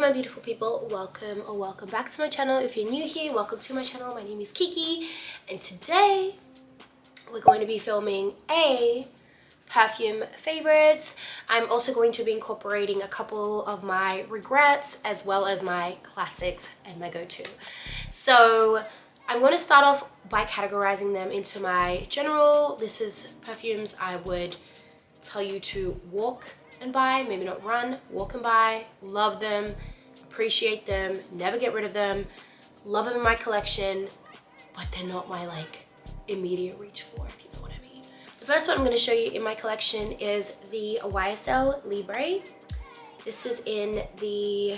my beautiful people, welcome or welcome back to my channel. If you're new here, welcome to my channel. My name is Keke, and today we're going to be filming a perfume favorites. I'm also going to be incorporating a couple of my regrets as well as my classics and my go-to. So I'm going to start off by categorizing them into my general. This is perfumes I would tell you to walk and buy, maybe not run, walk and buy. Love them, appreciate them, never get rid of them, love them in my collection, but they're not my like immediate reach for, if you know what I mean. The first one I'm going to show you in my collection is the YSL Libre. This is in the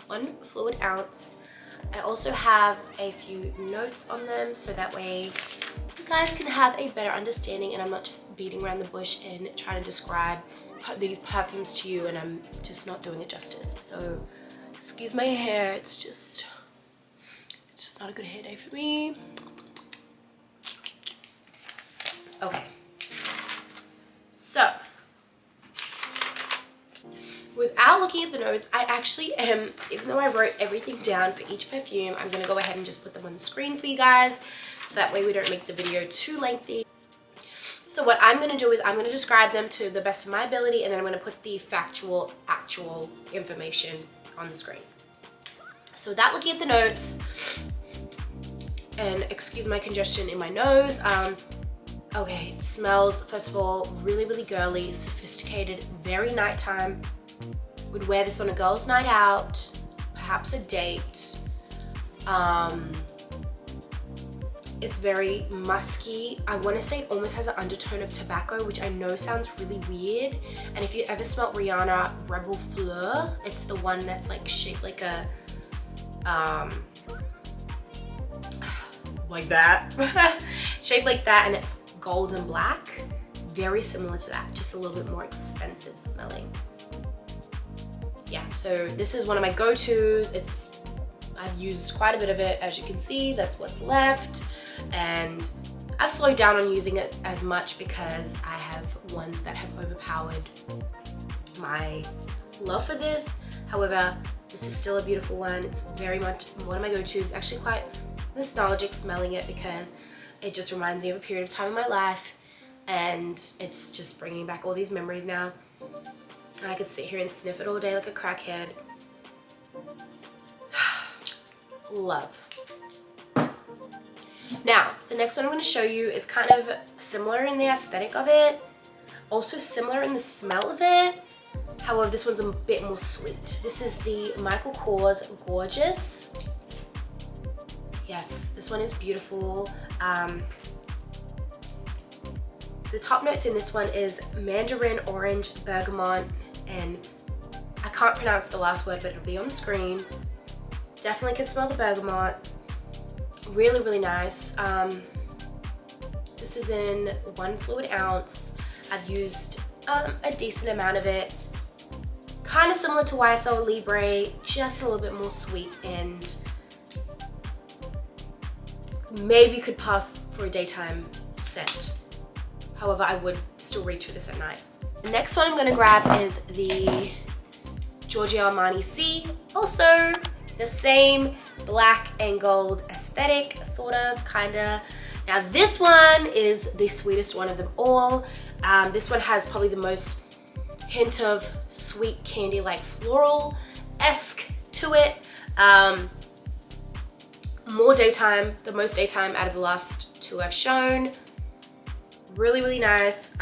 1 fluid ounce. I also have a few notes on them so that way you guys can have a better understanding and I'm not just beating around the bush and trying to describe these perfumes to you and I'm just not doing it justice. So excuse my hair, it's just not a good hair day for me. Okay, so without looking at the notes, I actually am, even though I wrote everything down for each perfume, I'm gonna go ahead and just put them on the screen for you guys so that way we don't make the video too lengthy. So what I'm gonna do is I'm gonna describe them to the best of my ability and then I'm gonna put the factual, actual information on the screen. So without looking at the notes, and excuse my congestion in my nose, okay, it smells, first of all, really, really girly, sophisticated, very nighttime. Would wear this on a girl's night out, perhaps a date. It's very musky. I want to say it almost has an undertone of tobacco, which I know sounds really weird. And if you ever smelled Rihanna Rebel Fleur, it's the one that's like shaped like a, like that. Shaped like that, and it's gold and black. Very similar to that, just a little bit more expensive smelling. Yeah, so this is one of my go-tos. I've used quite a bit of it, as you can see. That's what's left, and I've slowed down on using it as much because I have ones that have overpowered my love for this. However, this is still a beautiful one. It's very much one of my go-tos. Actually quite nostalgic smelling it because it just reminds me of a period of time in my life and it's just bringing back all these memories now. And I could sit here and sniff it all day like a crackhead. Love. Now, the next one I'm going to show you is kind of similar in the aesthetic of it. Also similar in the smell of it. However, this one's a bit more sweet. This is the Michael Kors Gorgeous. Yes, this one is beautiful. The top notes in this one is mandarin, orange, bergamot, and I can't pronounce the last word, but it'll be on the screen. Definitely can smell the bergamot. Really, really nice. This is in 1 fluid ounce. I've used a decent amount of it. Kind of similar to YSL Libre, just a little bit more sweet and maybe could pass for a daytime scent. However, I would still reach for this at night. The next one I'm going to grab is the Giorgio Armani C. Also, the same black and gold aesthetic, sort of, kinda. Now this one is the sweetest one of them all. This one has probably the most hint of sweet candy, like floral-esque to it. More daytime, the most daytime out of the last two I've shown. Really, really nice.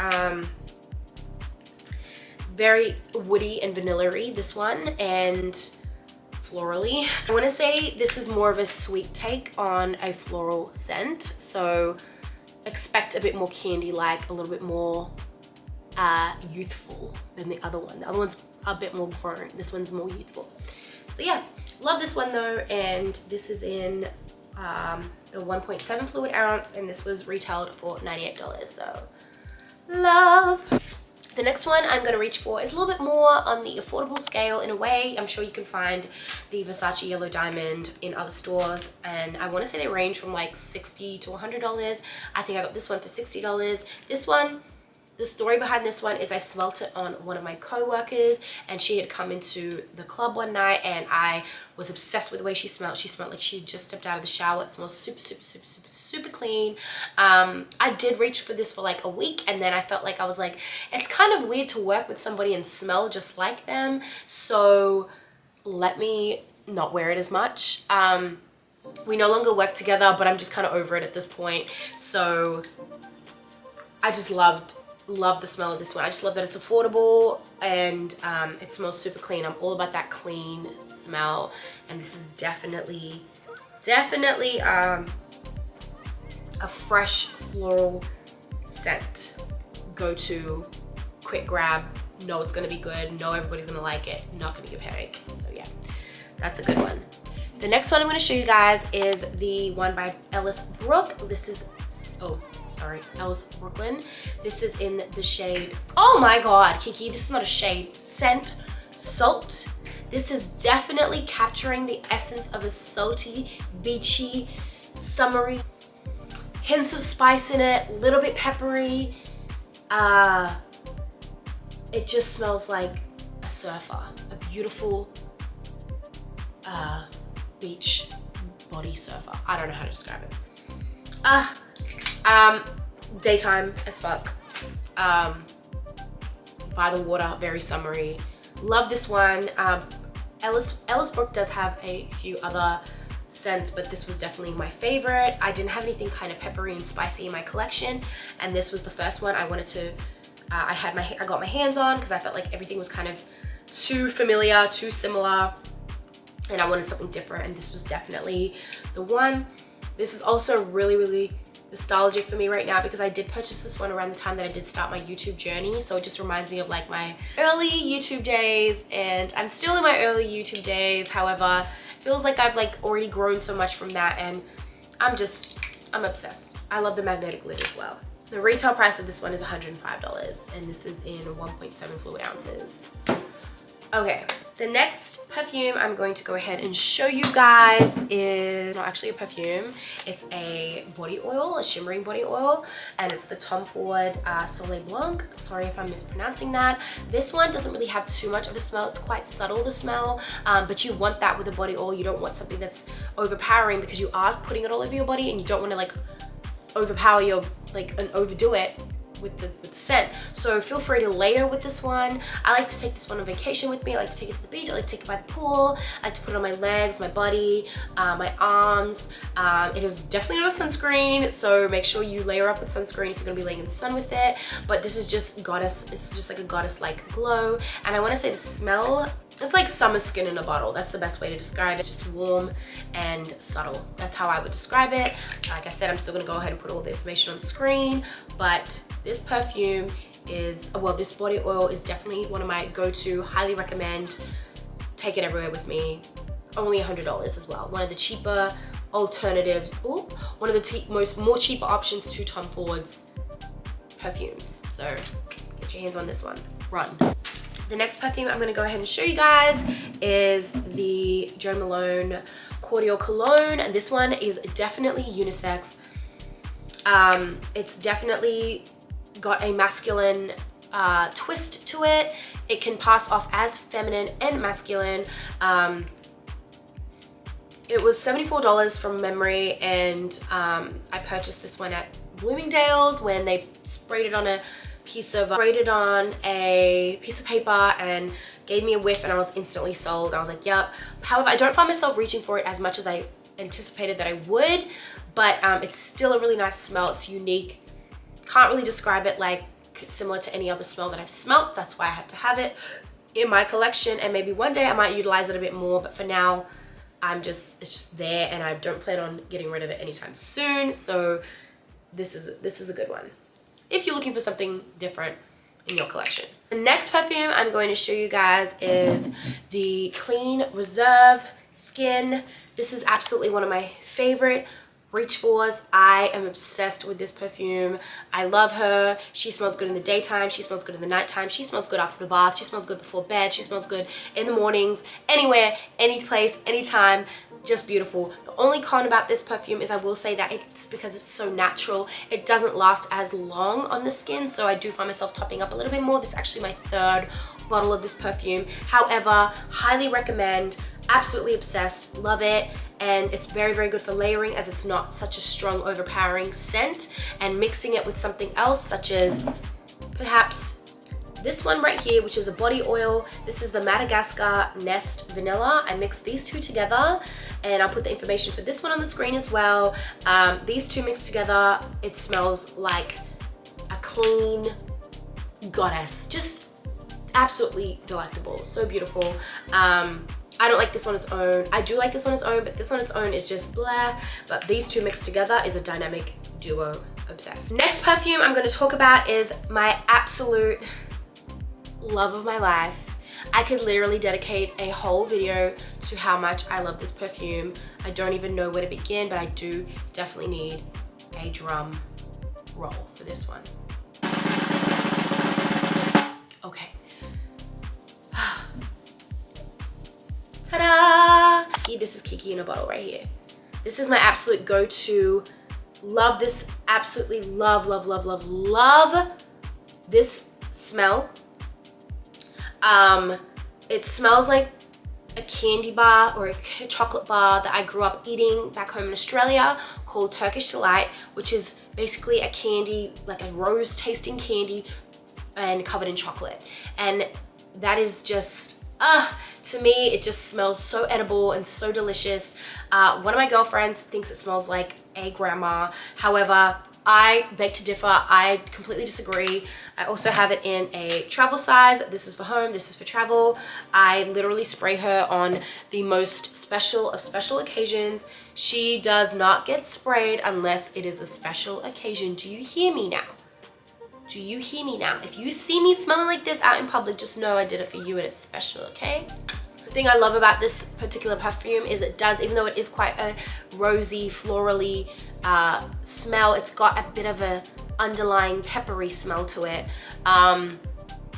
Very woody and vanilla-y, this one, and florally. I want to say this is more of a sweet take on a floral scent, so expect a bit more candy-like, a little bit more youthful than the other one. The other one's a bit more grown. This one's more youthful. So yeah, love this one though, and this is in the 1.7 fluid ounce, and this was retailed for $98, so love. The next one I'm going to reach for is a little bit more on the affordable scale in a way. I'm sure you can find the Versace Yellow Diamond in other stores, and I want to say they range from like $60 to $100. I think I got this one for $60. This one, The story behind this one is I smelt it on one of my co-workers, and she had come into the club one night and I was obsessed with the way she smelled. She smelled like she just stepped out of the shower. It smells super, super, super, super, super clean. I did reach for this for like a week, and then I felt like I was like, it's kind of weird to work with somebody and smell just like them, so let me not wear it as much. We no longer work together, but I'm just kind of over it at this point. So I just love the smell of this one. I just love that it's affordable, and it smells super clean. I'm all about that clean smell, and this is definitely a fresh floral scent. Go to, quick grab, know it's gonna be good, know everybody's gonna like it, not gonna give headaches. So yeah, that's a good one. The next one I'm going to show you guys is the one by Ellis Brook. This is, Ellis Brooklyn. This is in the shade, oh my god, Kiki, this is not a shade, Scent Salt. This is definitely capturing the essence of a salty, beachy, summery, hints of spice in it, a little bit peppery. It just smells like a surfer, a beautiful beach body surfer. I don't know how to describe it. Daytime as fuck. By the water, very summery. Love this one. Ellis Brook does have a few other scents, but this was definitely my favorite. I didn't have anything kind of peppery and spicy in my collection, and this was the first one I wanted to, I got my hands on, because I felt like everything was kind of too familiar, too similar, and I wanted something different, and this was definitely the one. This is also really, really nostalgic for me right now, because I did purchase this one around the time that I did start my YouTube journey, so it just reminds me of like my early YouTube days, and I'm still in my early YouTube days. However, it feels like I've like already grown so much from that, and I'm obsessed. I love the magnetic lid as well. The retail price of this one is $105, and this is in 1.7 fluid ounces. Okay, the next perfume I'm going to go ahead and show you guys is not actually a perfume. It's a body oil, a shimmering body oil, and it's the Tom Ford Soleil Blanc. Sorry if I'm mispronouncing that. This one doesn't really have too much of a smell. It's quite subtle, the smell, but you want that with a body oil. You don't want something that's overpowering, because you are putting it all over your body, and you don't want to like overpower your, like, and overdo it with the scent. So feel free to layer with this one. I like to take this one on vacation with me. I like to take it to the beach. I like to take it by the pool. I like to put it on my legs, my body, my arms. It is definitely not a sunscreen, so make sure you layer up with sunscreen if you're gonna be laying in the sun with it. But this is just goddess, it's just like a goddess-like glow. And I wanna say the smell, it's like summer skin in a bottle. That's the best way to describe it. It's just warm and subtle. That's how I would describe it. Like I said, I'm still gonna go ahead and put all the information on the screen, but this perfume is, well, this body oil is definitely one of my go-to, highly recommend. Take it everywhere with me. Only $100 as well. One of the cheaper alternatives, one of the more cheaper options to Tom Ford's perfumes. So get your hands on this one, run. The next perfume I'm gonna go ahead and show you guys is the Jo Malone Cordial Cologne. And this one is definitely unisex. It's definitely got a masculine twist to it. It can pass off as feminine and masculine. It was $74 from memory, and I purchased this one at Bloomingdale's when they sprayed it on a piece of paper and gave me a whiff, and I was instantly sold. I was like, yep. However, I don't find myself reaching for it as much as I anticipated that I would, but it's still a really nice smell. It's unique. Can't really describe it like similar to any other smell that I've smelt. That's why I had to have it in my collection, and maybe one day I might utilize it a bit more, but for now it's just there, and I don't plan on getting rid of it anytime soon. So this is a good one if you're looking for something different in your collection. The next perfume I'm going to show you guys is the Clean Reserve Skin. This is absolutely one of my favorite reach fors. I am obsessed with this perfume. I love her. She smells good in the daytime. She smells good in the nighttime. She smells good after the bath. She smells good before bed. She smells good in the mornings, anywhere, any place, anytime. Just beautiful. The only con about this perfume is I will say that it's because it's so natural, it doesn't last as long on the skin, so I do find myself topping up a little bit more. This is actually my third bottle of this perfume. However, highly recommend, absolutely obsessed, love it. And it's very, very good for layering as it's not such a strong, overpowering scent, and mixing it with something else such as perhaps this one right here, which is a body oil. This is the Madagascar Nest Vanilla. I mixed these two together, and I'll put the information for this one on the screen as well. These two mixed together, it smells like a clean goddess. Just absolutely delectable, so beautiful. I don't like this on its own. I do like this on its own, but this on its own is just blah. But these two mixed together is a dynamic duo. Obsessed. Next perfume I'm going to talk about is my absolute love of my life. I could literally dedicate a whole video to how much I love this perfume. I don't even know where to begin, but I do definitely need a drum roll for this one. Okay. Ta-da! This is Keke in a bottle right here. This is my absolute go-to. Love this, absolutely love, love, love, love, love this smell. It smells like a candy bar or a chocolate bar that I grew up eating back home in Australia called Turkish Delight, which is basically a candy, like a rose tasting candy and covered in chocolate. And that is just, to me, it just smells so edible and so delicious. One of my girlfriends thinks it smells like a grandma. However, I beg to differ. I completely disagree. I also have it in a travel size. This is for home, this is for travel. I literally spray her on the most special of special occasions. She does not get sprayed unless it is a special occasion. Do you hear me now? Do you hear me now? If you see me smelling like this out in public, just know I did it for you and it's special, okay? The thing I love about this particular perfume is it does, even though it is quite a rosy, florally smell, it's got a bit of a underlying peppery smell to it.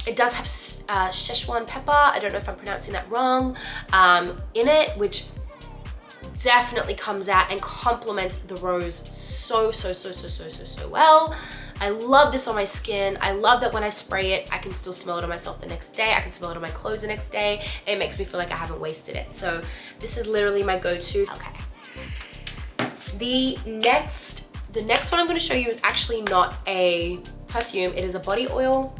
It does have Szechuan pepper, I don't know if I'm pronouncing that wrong, in it, which definitely comes out and complements the rose so well. I love this on my skin. I love that when I spray it, I can still smell it on myself the next day. I can smell it on my clothes the next day. It makes me feel like I haven't wasted it. So this is literally my go-to. Okay. The next one I'm going to show you is actually not a perfume. It is a body oil.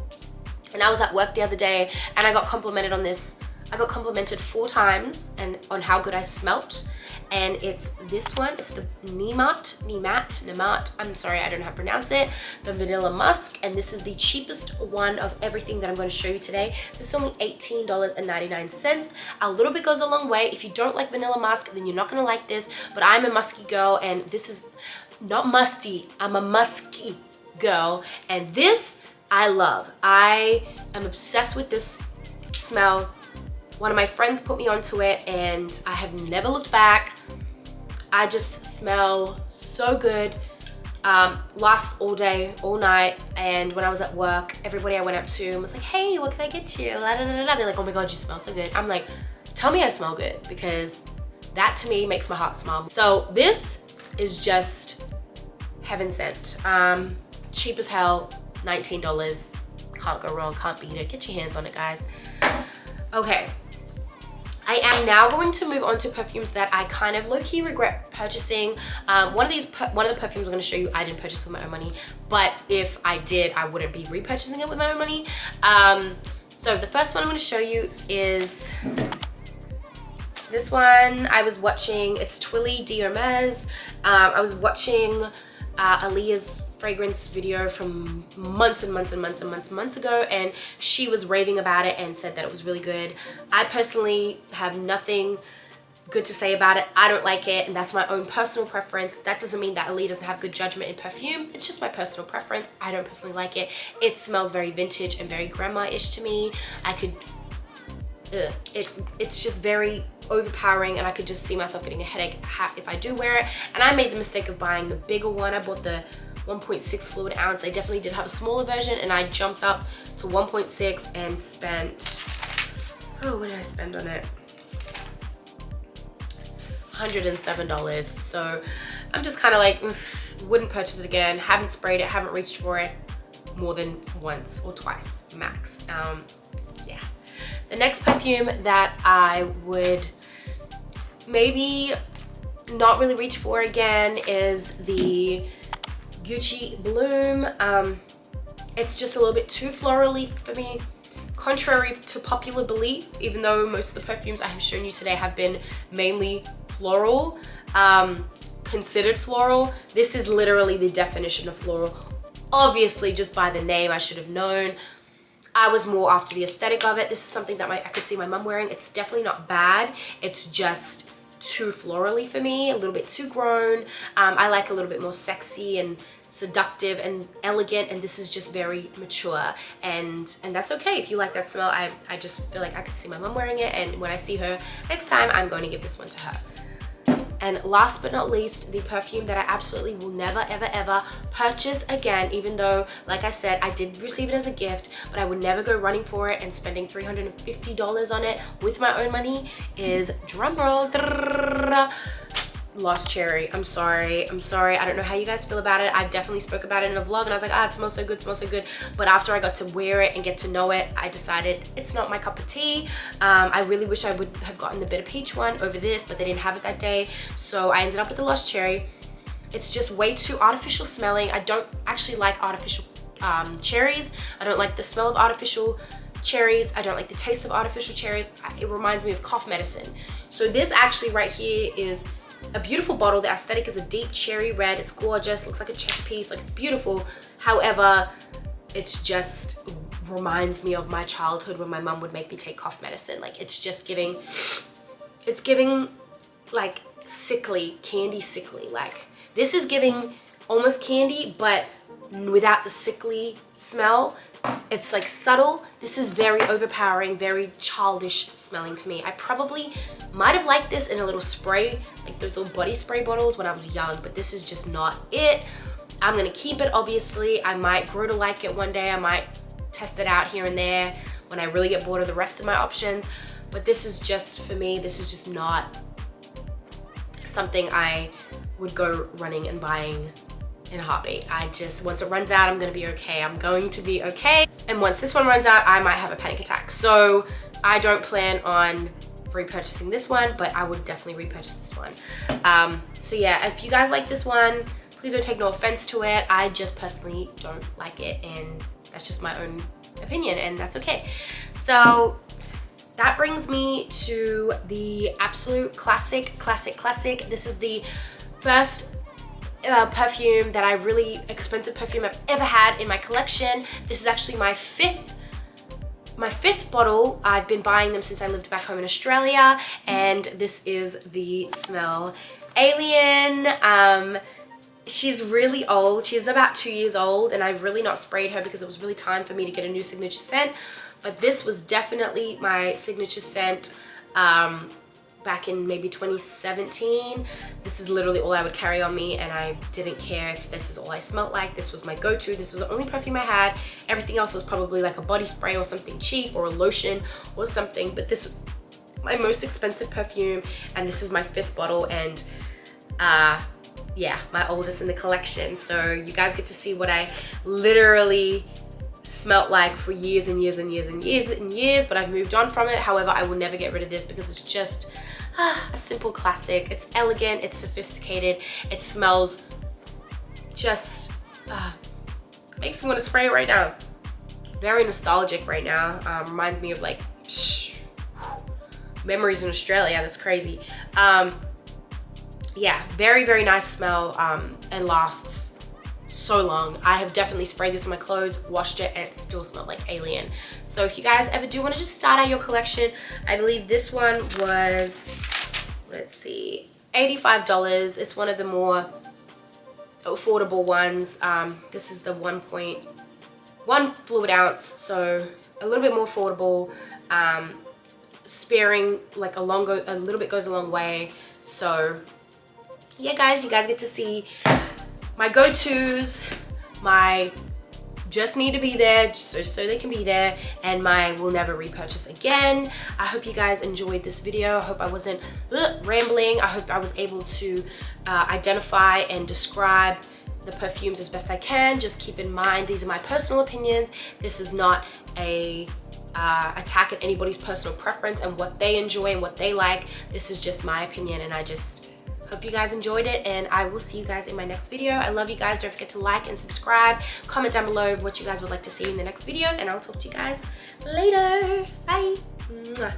And I was at work the other day and I got complimented on this. I got complimented 4 times and on how good I smelt. And it's this one. It's the Nemat. I'm sorry, I don't know how to pronounce it. The Vanilla Musk. And this is the cheapest one of everything that I'm going to show you today. This is only $18.99. A little bit goes a long way. If you don't like Vanilla Musk, then you're not going to like this. But I'm a musky girl, and this is not musty. I'm a musky girl. And this I love. I am obsessed with this smell. One of my friends put me onto it and I have never looked back. I just smell so good. Lasts all day, all night, and when I was at work, everybody I went up to was like, hey, what can I get you? La, da, da, da. They're like, oh my God, you smell so good. I'm like, tell me I smell good, because that to me makes my heart smile. So this is just heaven sent. Cheap as hell, $19. Can't go wrong, can't beat it. Get your hands on it, guys. Okay. I am now going to move on to perfumes that I kind of low-key regret purchasing. One of the perfumes I'm going to show you, I didn't purchase with my own money, but if I did, I wouldn't be repurchasing it with my own money. So the first one I'm going to show you is this one. I was watching, it's Twilly d'Hermes. I was watching Aaliyah's fragrance video from months ago, and she was raving about it and said that it was really good. I personally have nothing good to say about it. I don't like it, and that's my own personal preference. That doesn't mean that Aaliyah doesn't have good judgment in perfume. It's just my personal preference. I don't personally like it. It smells very vintage and very grandma-ish to me. I could it's just very overpowering, and I could just see myself getting a headache if I do wear it. And I made the mistake of buying the bigger one. I bought the 1.6 fluid ounce. They definitely did have a smaller version, and I jumped up to 1.6 and spent, oh, what did I spend on it? $107. So I'm just kind of like, wouldn't purchase it again. Haven't sprayed it, haven't reached for it more than once or twice max. Yeah. The next perfume that I would maybe not really reach for again is the Gucci Bloom. It's just a little bit too florally for me, contrary to popular belief, even though most of the perfumes I have shown you today have been mainly floral, considered floral. This is literally the definition of floral. Obviously, just by the name, I should have known. I was more after the aesthetic of it. This is something that I could see my mum wearing. It's definitely not bad. It's just too florally for me, a little bit too grown. I like a little bit more sexy and seductive and elegant, and this is just very mature, and that's okay if you like that smell. I just feel like I could see my mum wearing it, and when I see her next time, I'm going to give this one to her. And last but not least, the perfume that I absolutely will never ever ever purchase again, even though, like I said, I did receive it as a gift, but I would never go running for it and spending $350 on it with my own money, is, drumroll, Lost Cherry. I'm sorry. I don't know how you guys feel about it. I definitely spoke about it in a vlog, and I was like, it smells so good, smells so good. But after I got to wear it and get to know it, I decided it's not my cup of tea. I really wish I would have gotten the Bitter Peach one over this, but they didn't have it that day. So I ended up with the Lost Cherry. It's just way too artificial smelling. I don't actually like artificial cherries. I don't like the smell of artificial cherries. I don't like the taste of artificial cherries. It reminds me of cough medicine. So this actually right here is a beautiful bottle. The aesthetic is a deep cherry red. It's gorgeous, looks like a chess piece, like it's beautiful. However, it's just reminds me of my childhood when my mum would make me take cough medicine. Like, it's just giving, it's giving like sickly, candy sickly. Like, this is giving almost candy, but without the sickly smell. It's like subtle. This is very overpowering, very childish smelling to me. I probably might have liked this in a little spray, like those little body spray bottles when I was young, but this is just not it. I'm gonna keep it, obviously. I might grow to like it one day. I might test it out here and there when I really get bored of the rest of my options. But this is just, for me, this is just not something I would go running and buying in a heartbeat. I just, once it runs out, I'm gonna be okay. I'm going to be okay. And once this one runs out, I might have a panic attack. So I don't plan on repurchasing this one, but I would definitely repurchase this one. So yeah, if you guys like this one, please don't take no offense to it. I just personally don't like it, and that's just my own opinion, and that's okay. So that brings me to the absolute classic. This is the first perfume that I really expensive perfume I've ever had in my collection. This is actually my fifth bottle. I've been buying them since I lived back home in Australia, and this is the Smell Alien. She's really old. She's about 2 years old, and I've really not sprayed her because it was really time for me to get a new signature scent. But this was definitely my signature scent back in maybe 2017. This is literally all I would carry on me, and I didn't care if this is all I smelled like. This was my go-to. This was the only perfume I had. Everything else was probably like a body spray or something cheap, or a lotion or something, but this was my most expensive perfume, and this is my fifth bottle, and yeah, my oldest in the collection. So you guys get to see what I literally smelt like for years and years and years and years and years, but I've moved on from it. However, I will never get rid of this because it's just a simple classic. It's elegant, it's sophisticated, it smells just makes me want to spray it right now. Very nostalgic right now. Reminds me of like memories in Australia. That's crazy. Yeah, very, very nice smell, and lasts so long. I have definitely sprayed this on my clothes, washed it, and it still smelled like Alien. So if you guys ever do want to just start out your collection, I believe this one was, let's see, $85. It's one of the more affordable ones. This is the 1.1 fluid ounce, so a little bit more affordable. sparing like a little bit goes a long way. So yeah guys, you guys get to see my go-tos, my just need to be there so they can be there, and my will never repurchase again. I hope you guys enjoyed this video. I hope I wasn't rambling. I hope I was able to identify and describe the perfumes as best I can. Just keep in mind, these are my personal opinions. This is not a attack at anybody's personal preference and what they enjoy and what they like. This is just my opinion, and I just hope you guys enjoyed it, and I will see you guys in my next video. I love you guys. Don't forget to like and subscribe. Comment down below what you guys would like to see in the next video, and I'll talk to you guys later. Bye. Mwah.